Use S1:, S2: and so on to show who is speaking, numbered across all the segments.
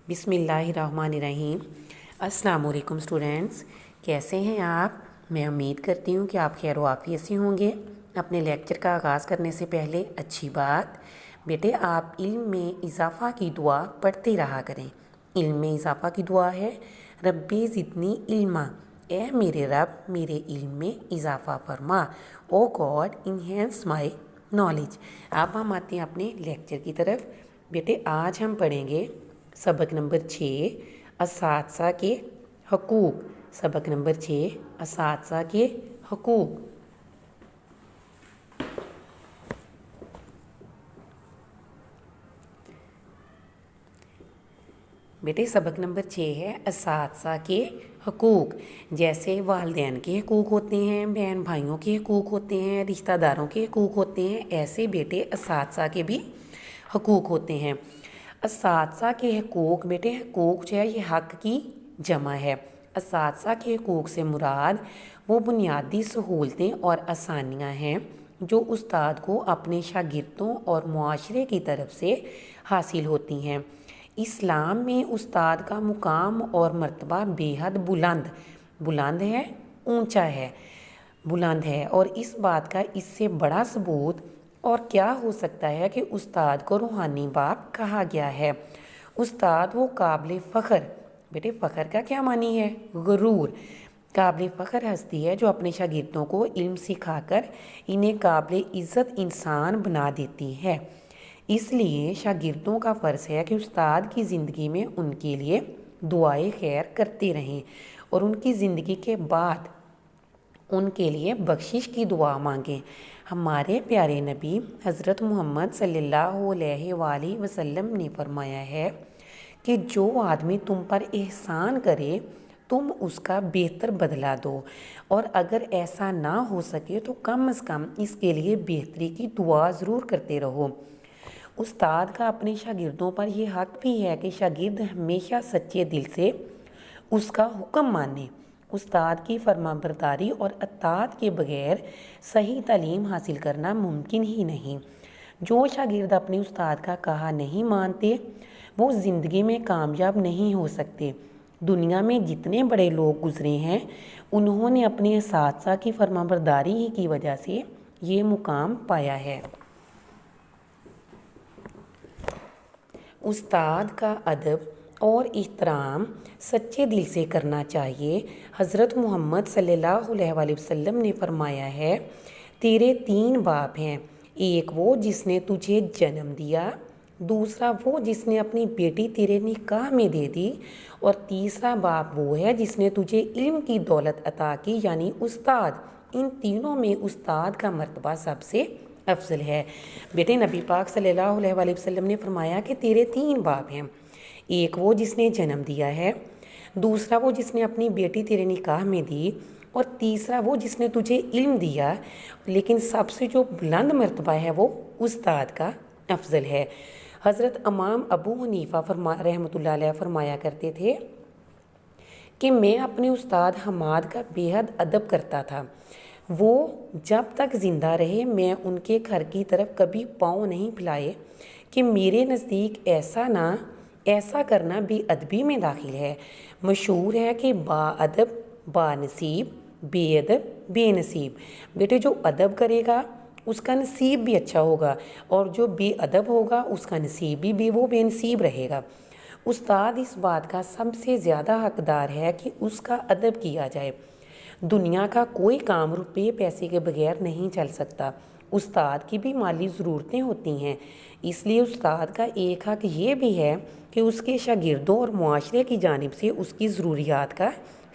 S1: بسم اللہ الرحمن الرحیم۔ السلام علیکم اسٹوڈینٹس، کیسے ہیں آپ؟ میں امید کرتی ہوں کہ آپ خیر و عافیت سے ہوں گے۔ اپنے لیکچر کا آغاز کرنے سے پہلے اچھی بات بیٹے، آپ علم میں اضافہ کی دعا پڑھتے رہا کریں۔ علم میں اضافہ کی دعا ہے ربی زدنی علما، اے میرے رب میرے علم میں اضافہ فرما، او گاڈ انہینس مائی نالج۔ اب ہم آتے ہیں اپنے لیکچر کی طرف۔ بیٹے آج ہم پڑھیں گے سبق نمبر 6 اساتذہ کے حقوق۔ سبق نمبر 6 اساتذہ کے حقوق۔ بیٹے سبق نمبر 6 ہے اساتذہ کے حقوق۔ جیسے والدین کے حقوق ہوتے ہیں، بہن بھائیوں کے حقوق ہوتے ہیں، رشتہ داروں کے حقوق ہوتے ہیں، ایسے بیٹے اساتذہ کے بھی حقوق ہوتے ہیں۔ اساتذہ کے حقوق بیٹے، حقوق جو ہے یہ حق کی جمع ہے۔ اساتذہ کے حقوق سے مراد وہ بنیادی سہولتیں اور آسانیاں ہیں جو استاد کو اپنے شاگردوں اور معاشرے کی طرف سے حاصل ہوتی ہیں۔ اسلام میں استاد کا مقام اور مرتبہ بے حد بلند ہے، اونچا ہے، بلند ہے، اور اس بات کا اس سے بڑا ثبوت اور کیا ہو سکتا ہے کہ استاد کو روحانی باپ کہا گیا ہے۔ استاد وہ قابل فخر، بیٹے فخر کا کیا معنی ہے؟ غرور، قابل فخر ہستی ہے جو اپنے شاگردوں کو علم سکھا کر انہیں قابل عزت انسان بنا دیتی ہے۔ اس لیے شاگردوں کا فرض ہے کہ استاد کی زندگی میں ان کے لیے دعائے خیر کرتے رہیں اور ان کی زندگی کے بعد ان کے لیے بخشش کی دعا مانگیں۔ ہمارے پیارے نبی حضرت محمد صلی اللہ علیہ وآلہ وسلم نے فرمایا ہے کہ جو آدمی تم پر احسان کرے تم اس کا بہتر بدلہ دو، اور اگر ایسا نہ ہو سکے تو کم از کم اس کے لیے بہتری کی دعا ضرور کرتے رہو۔ استاد کا اپنے شاگردوں پر یہ حق بھی ہے کہ شاگرد ہمیشہ سچے دل سے اس کا حکم مانے۔ استاد کی فرما برداری اور اطاعت کے بغیر صحیح تعلیم حاصل کرنا ممکن ہی نہیں۔ جو شاگرد اپنے استاد کا کہا نہیں مانتے وہ زندگی میں کامیاب نہیں ہو سکتے۔ دنیا میں جتنے بڑے لوگ گزرے ہیں انہوں نے اپنے اساتذہ کی فرما برداری ہی کی وجہ سے یہ مقام پایا ہے۔ استاد کا ادب اور احترام سچے دل سے کرنا چاہیے۔ حضرت محمد صلی اللہ علیہ وآلہ وسلم نے فرمایا ہے تیرے 3 باپ ہیں، ایک وہ جس نے تجھے جنم دیا، دوسرا وہ جس نے اپنی بیٹی تیرے نکاح میں دے دی، اور تیسرا باپ وہ ہے جس نے تجھے علم کی دولت عطا کی یعنی استاد۔ ان تینوں میں استاد کا مرتبہ سب سے افضل ہے۔ بیٹے نبی پاک صلی اللہ علیہ وآلہ وسلم نے فرمایا کہ تیرے 3 باپ ہیں، ایک وہ جس نے جنم دیا ہے، دوسرا وہ جس نے اپنی بیٹی تیرے نکاح میں دی، اور تیسرا وہ جس نے تجھے علم دیا، لیکن سب سے جو بلند مرتبہ ہے وہ استاد کا افضل ہے۔ حضرت امام ابو حنیفہ رحمۃ اللہ علیہ فرمایا کرتے تھے کہ میں اپنے استاد حماد کا بے حد ادب کرتا تھا، وہ جب تک زندہ رہے میں ان کے گھر کی طرف کبھی پاؤں نہیں پھیلائے کہ میرے نزدیک ایسا کرنا بے ادبی میں داخل ہے۔ مشہور ہے کہ با ادب با نصیب، بے ادب بے نصیب۔ بیٹے جو ادب کرے گا اس کا نصیب بھی اچھا ہوگا، اور جو بے ادب ہوگا اس کا نصیب بھی وہ بے نصیب رہے گا۔ استاد اس بات کا سب سے زیادہ حقدار ہے کہ اس کا ادب کیا جائے۔ دنیا کا کوئی کام روپے پیسے کے بغیر نہیں چل سکتا، استاد کی بھی مالی ضرورتیں ہوتی ہیں، اس لیے استاد کا ایک حق یہ بھی ہے کہ اس کے شاگردوں اور معاشرے کی جانب سے اس کی ضروریات کا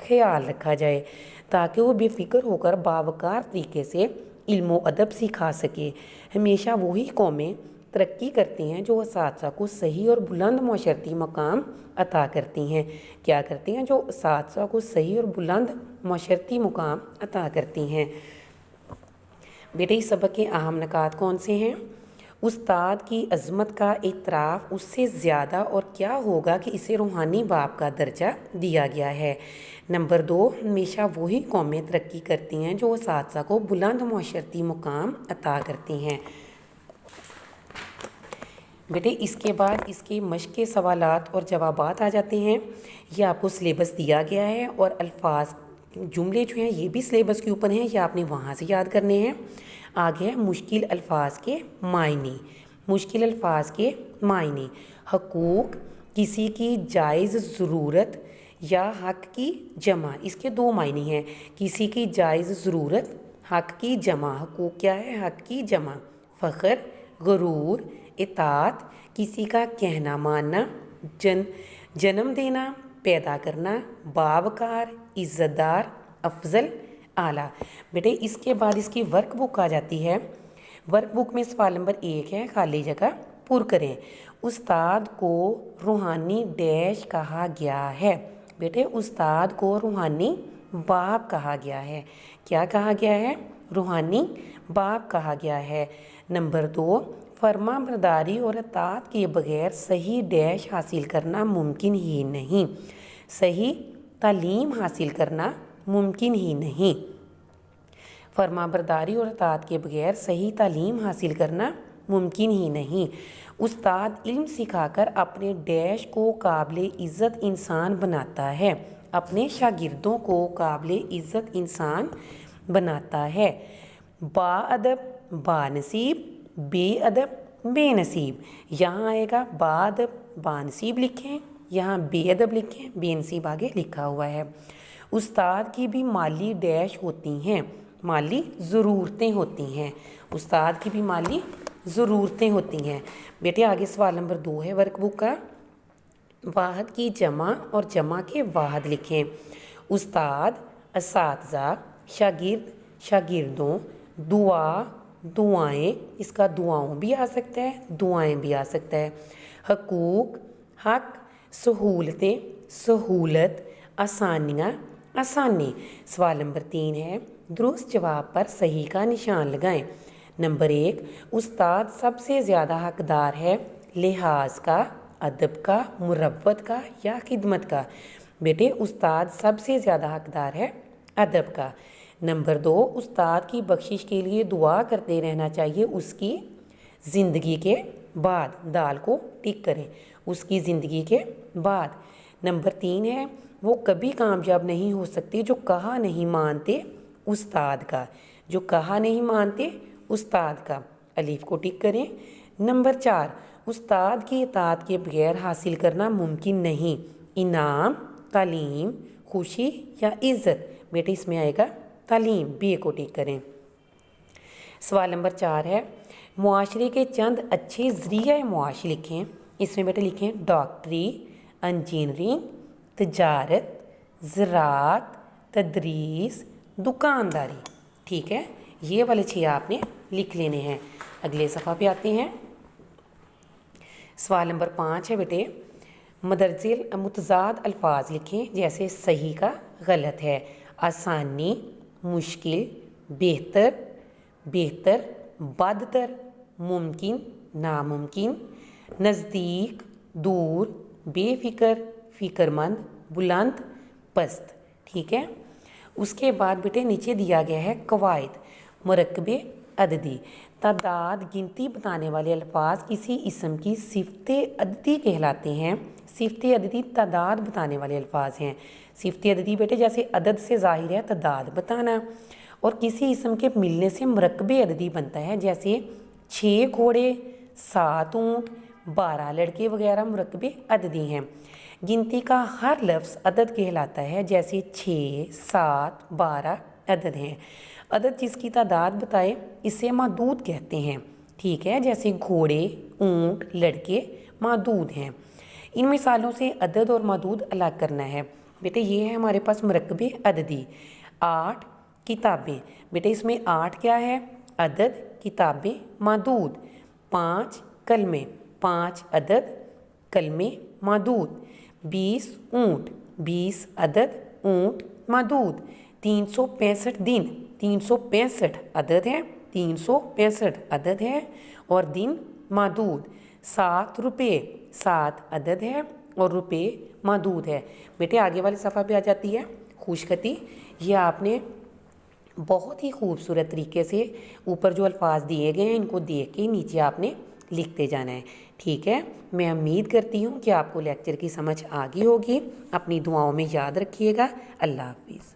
S1: خیال رکھا جائے تاکہ وہ بے فکر ہو کر باوقار طریقے سے علم و ادب سکھا سکے۔ ہمیشہ وہی قومیں ترقی کرتی ہیں جو اساتذہ کو صحیح اور بلند معاشرتی مقام عطا کرتی ہیں۔ کیا کرتی ہیں؟ جو اساتذہ کو صحیح اور بلند معاشرتی مقام عطا کرتی ہیں۔ بیٹے اس سبق کے اہم نکات کون سے ہیں؟ استاد کی عظمت کا اعتراف اس سے زیادہ اور کیا ہوگا کہ اسے روحانی باپ کا درجہ دیا گیا ہے۔ نمبر 2، ہمیشہ وہی قومیں ترقی کرتی ہیں جو اساتذہ کو بلند معاشرتی مقام عطا کرتی ہیں۔ بیٹے اس کے بعد اس کے مشق کے سوالات اور جوابات آ جاتے ہیں. یہ آپ کو سلیبس دیا گیا ہے اور الفاظ جملے جو ہیں یہ بھی سلیبس کے اوپر ہیں، یہ آپ نے وہاں سے یاد کرنے ہیں. آگے ہے مشکل الفاظ کے معنی. مشکل الفاظ کے معنی: حقوق، کسی کی جائز ضرورت یا حق کی جمع. اس کے دو معنی ہیں، کسی کی جائز ضرورت، حق کی جمع. حقوق کیا ہے؟ حق کی جمع. فخر، غرور، اطاعت، کسی کا کہنا ماننا، جنم دینا، پیدا کرنا، باوقار، عزت دار، افضل، اعلیٰ. بیٹے اس کے بعد اس کی ورک بک آ جاتی ہے. ورک بک میں سوال نمبر 1 ہے، خالی جگہ پر کریں. استاد کو روحانی ڈیش کہا گیا ہے. بیٹے استاد کو روحانی باپ کہا گیا ہے. کیا کہا گیا ہے؟ روحانی باپ کہا گیا ہے. نمبر 2، فرما برداری اور اطاعت کے بغیر صحیح ڈیش حاصل کرنا ممکن ہی نہیں. صحیح تعلیم حاصل کرنا ممکن ہی نہیں. فرما برداری اور اطاعت کے بغیر صحیح تعلیم حاصل کرنا ممکن ہی نہیں. استاد علم سکھا کر اپنے ڈیش کو قابل عزت انسان بناتا ہے. اپنے شاگردوں کو قابل عزت انسان بناتا ہے. با ادب با نصیب، بے ادب بے نصیب. یہاں آئے گا با ادب با نصیب لکھیں، یہاں بے ادب لکھیں، بے نصیب آگے لکھا ہوا ہے. استاد کی بھی مالی ڈیش ہوتی ہیں، مالی ضرورتیں ہوتی ہیں. استاد کی بھی مالی ضرورتیں ہوتی ہیں. بیٹے آگے سوال نمبر 2 ہے ورک بک کا. واحد کی جمع اور جمع کے واحد لکھیں. استاد، اساتذہ، شاگرد، شاگردوں، دعا، دعائیں. اس کا دعاؤں بھی آ سکتا ہے، دعائیں بھی آ سکتا ہے. حقوق، حق، سہولتیں، سہولت، آسانیاں، آسانی. سوال نمبر 3 ہے، درست جواب پر صحیح کا نشان لگائیں. نمبر 1، استاد سب سے زیادہ حقدار ہے لحاظ کا، ادب کا، مروت کا یا خدمت کا. بیٹے استاد سب سے زیادہ حقدار ہے ادب کا. نمبر 2، استاد کی بخشش کے لیے دعا کرتے رہنا چاہیے اس کی زندگی کے بعد. دال کو ٹک کریں، اس کی زندگی کے بعد. نمبر 3 ہے، وہ کبھی کامیاب نہیں ہو سکتے جو کہا نہیں مانتے استاد کا. جو کہا نہیں مانتے استاد کا، الف کو ٹک کریں. نمبر 4، استاد کی اطاعت کے بغیر حاصل کرنا ممکن نہیں انعام، تعلیم، خوشی یا عزت. بیٹے اس میں آئے گا تعلیم، بی کو ٹک کریں. سوال نمبر 4 ہے، معاشرے کے چند اچھے ذریعہ معاش لکھیں. اس میں بیٹے لکھیں ڈاکٹری، انجینئرنگ، تجارت، زراعت، تدریس، دکانداری. ٹھیک ہے، یہ والے 6 آپ نے لکھ لینے ہیں. اگلے صفحہ پہ آتے ہیں. سوال نمبر 5 ہے بیٹے، مدرجے متضاد الفاظ لکھیں جیسے صحیح کا غلط ہے. آسانی، مشکل، بہتر، بہتر، بدتر، ممکن، ناممکن، نزدیک، دور، بے فکر، فکر مند، بلند، پست. ٹھیک ہے. اس کے بعد بیٹے نیچے دیا گیا ہے قواعد. مرکبے عددی، تعداد گنتی بتانے والے الفاظ کسی اسم کی صفت عددی کہلاتے ہیں. صفت عددی تعداد بتانے والے الفاظ ہیں. صفت عددی بیٹے جیسے عدد سے ظاہر ہے تعداد بتانا، اور کسی اسم کے ملنے سے مرکب عددی بنتا ہے جیسے 6 گھوڑے، 7 اونٹ، 12 لڑکے وغیرہ مرکب عددی ہیں. گنتی کا ہر لفظ عدد کہلاتا ہے جیسے 6، 7، 12 عدد ہیں. عدد جس کی تعداد بتائے اسے معدود کہتے ہیں. ٹھیک ہے، جیسے گھوڑے، اونٹ، لڑکے معدود ہیں. ان مثالوں سے عدد اور معدود الگ کرنا ہے. بیٹے یہ ہے ہمارے پاس مرکب عددی. 8 کتابیں. بیٹے اس میں 8 کیا ہے؟ عدد، کتابیں معدود. 5 کلمے، 5 عدد، کلمے معدود. 20 اونٹ، 20 عدد، اونٹ معدود. 365 دن، 365 عدد ہے، 365 عدد ہے اور دن معدود. 7 روپے، 7 عدد ہے اور روپے معدود ہے. بیٹے آگے والے صفحہ پہ آ جاتی ہے خوش خطی. یہ آپ نے بہت ہی خوبصورت طریقے سے اوپر جو الفاظ دیے گئے ہیں ان کو دیکھ کے نیچے آپ نے لکھتے جانا ہے. ٹھیک ہے، میں امید کرتی ہوں کہ آپ کو لیکچر کی سمجھ آ گئی ہوگی۔ اپنی دعاؤں میں یاد رکھیے گا۔ اللہ حافظ۔